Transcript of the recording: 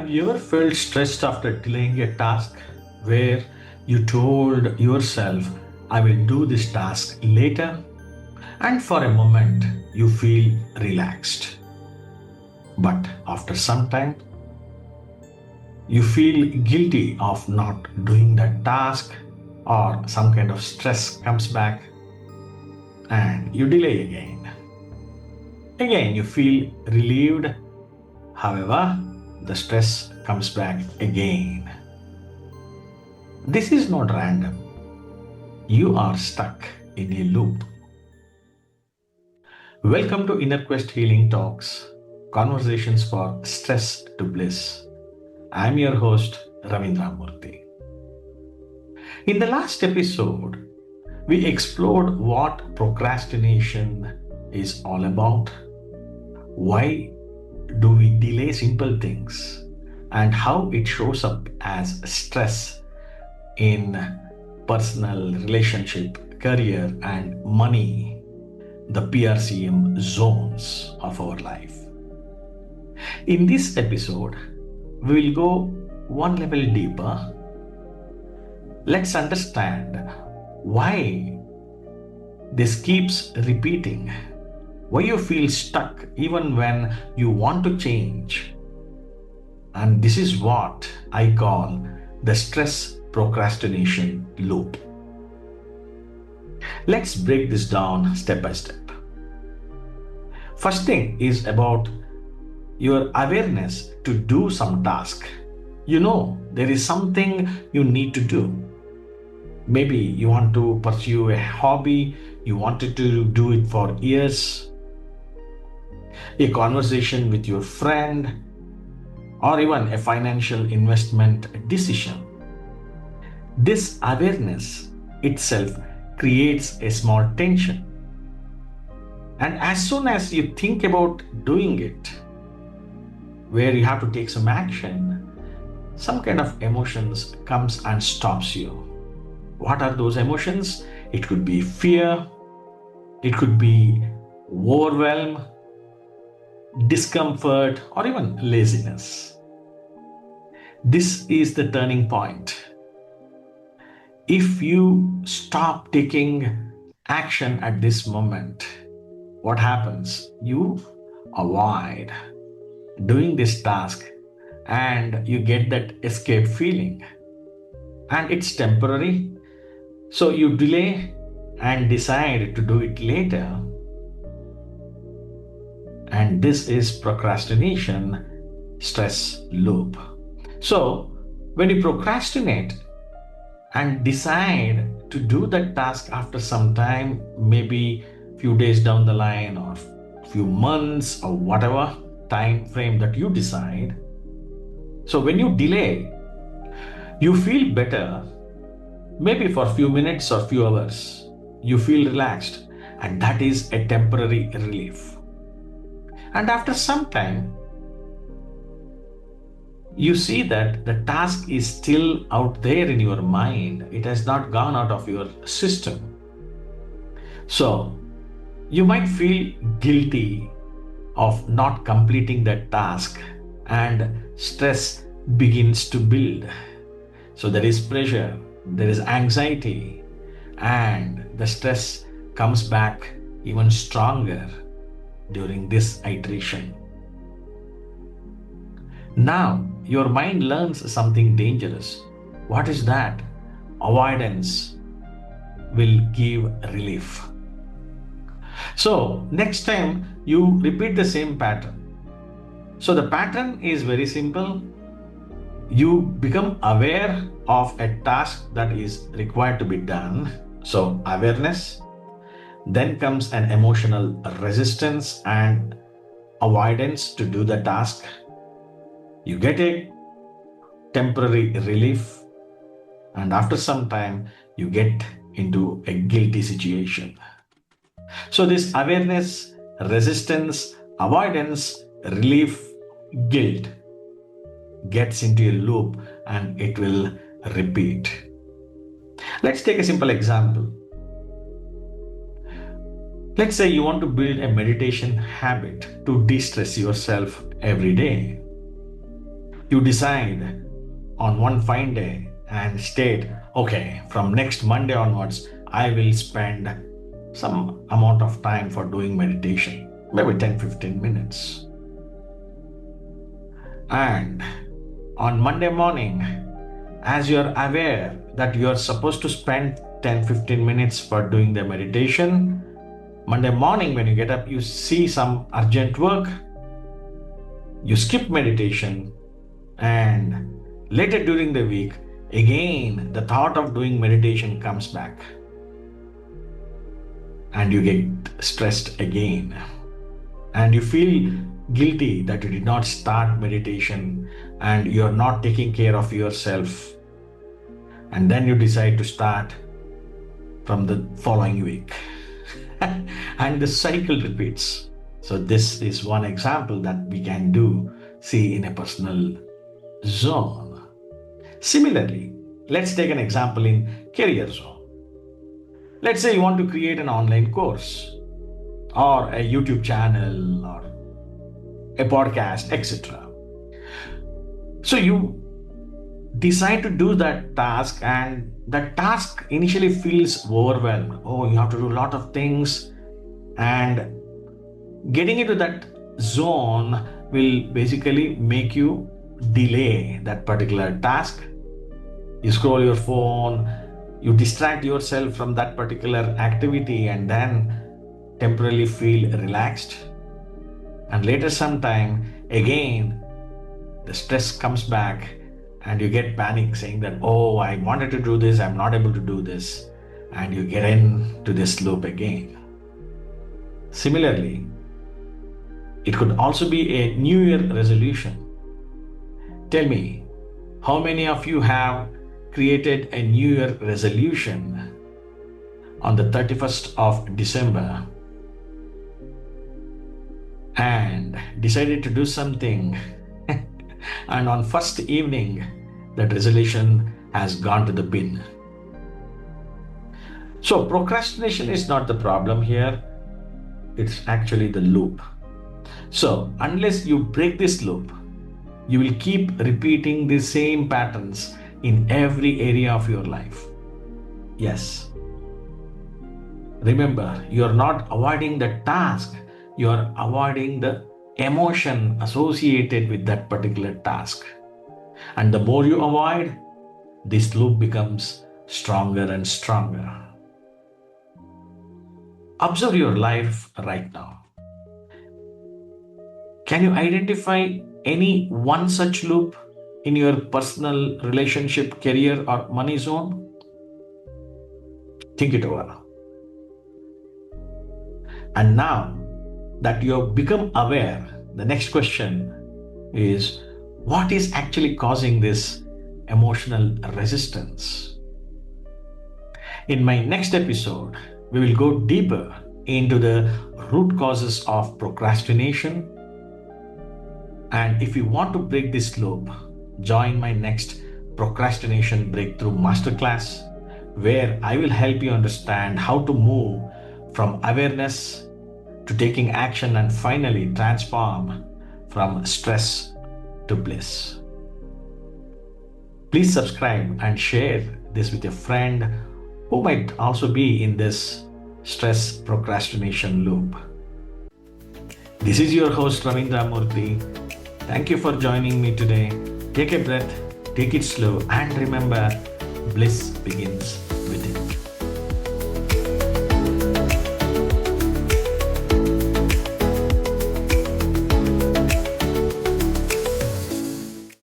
Have you ever felt stressed after delaying a task where you told yourself, I will do this task later? And for a moment, you feel relaxed. But after some time, you feel guilty of not doing that task, or some kind of stress comes back and you delay again. Again, you feel relieved. However, the stress comes back again. This is not random. You are stuck in a loop. Welcome to InnerQuest Healing Talks, conversations for stress to bliss. I'm your host, Ravindra Murthy. In the last episode, we explored what procrastination is all about, why do we delay simple things, and how it shows up as stress in personal, relationship, career, and money, the PRCM zones of our life. In this episode, we will go one level deeper. Let's understand why this keeps repeating, why you feel stuck even when you want to change. And this is what I call the stress procrastination loop. Let's break this down step by step. First thing is about your awareness to do some task. You know there is something you need to do. Maybe you want to pursue a hobby, you wanted to do it for years, a conversation with your friend, or even a financial investment decision. This awareness itself creates a small tension. And as soon as you think about doing it, where you have to take some action, some kind of emotions comes and stops you. What are those emotions? It could be fear, it could be overwhelm, discomfort, or even laziness. This is the turning point. If you stop taking action at this moment, what happens? You avoid doing this task and you get that escape feeling. And it's temporary. So you delay and decide to do it later. And this is procrastination stress loop. So when you procrastinate and decide to do that task after some time, maybe few days down the line or few months or whatever time frame that you decide. So when you delay, you feel better, maybe for a few minutes or few hours. You feel relaxed, and that is a temporary relief. And after some time, you see that the task is still out there in your mind. It has not gone out of your system. So you might feel guilty of not completing that task, and stress begins to build. So there is pressure, there is anxiety, and the stress comes back even stronger during this iteration. Now, your mind learns something dangerous. What is that? Avoidance will give relief. So, next time you repeat the same pattern. So, the pattern is very simple. You become aware of a task that is required to be done. So, awareness. Then comes an emotional resistance and avoidance to do the task. You get a temporary relief, and after some time, you get into a guilty situation. So, this awareness, resistance, avoidance, relief, guilt gets into a loop and it will repeat. Let's take a simple example. Let's say you want to build a meditation habit to de-stress yourself every day. You decide on one fine day and state, okay, from next Monday onwards, I will spend some amount of time for doing meditation, maybe 10-15 minutes. And on Monday morning, as you're aware that you're supposed to spend 10-15 minutes for doing the meditation, Monday morning when you get up, you see some urgent work, you skip meditation, and later during the week, again, the thought of doing meditation comes back and you get stressed again. And you feel guilty that you did not start meditation and you're not taking care of yourself. And then you decide to start from the following week. And the cycle repeats. So this is one example that we can see in a personal zone. Similarly, let's take an example in career zone. Let's say you want to create an online course or a YouTube channel or a podcast, etc. So you decide to do that task, and that task initially feels overwhelmed. Oh, you have to do a lot of things, and getting into that zone will basically make you delay that particular task. You scroll your phone, you distract yourself from that particular activity, and then temporarily feel relaxed. And later sometime, again, the stress comes back and you get panic saying that, oh, I wanted to do this, I'm not able to do this. And you get into this loop again. Similarly, it could also be a New Year resolution. Tell me, how many of you have created a New Year resolution on the 31st of December and decided to do something and on first evening that resolution has gone to the bin? So procrastination is not the problem here, it's actually the loop. So unless you break this loop, you will keep repeating the same patterns in every area of your life. Yes. Remember, you are not avoiding the task, you are avoiding the emotion associated with that particular task. And the more you avoid, this loop becomes stronger and stronger. Observe your life right now. Can you identify any one such loop in your personal relationship, career, or money zone? Think it over. And now that you have become aware, the next question is, what is actually causing this emotional resistance? In my next episode, we will go deeper into the root causes of procrastination. And if you want to break this loop, join my next Procrastination Breakthrough Masterclass, where I will help you understand how to move from awareness to taking action and finally transform from stress to bliss. Please subscribe and share this with a friend who might also be in this stress procrastination loop. This is your host Ravindra Murthy. Thank you for joining me today. Take a breath, take it slow, and remember, bliss begins within.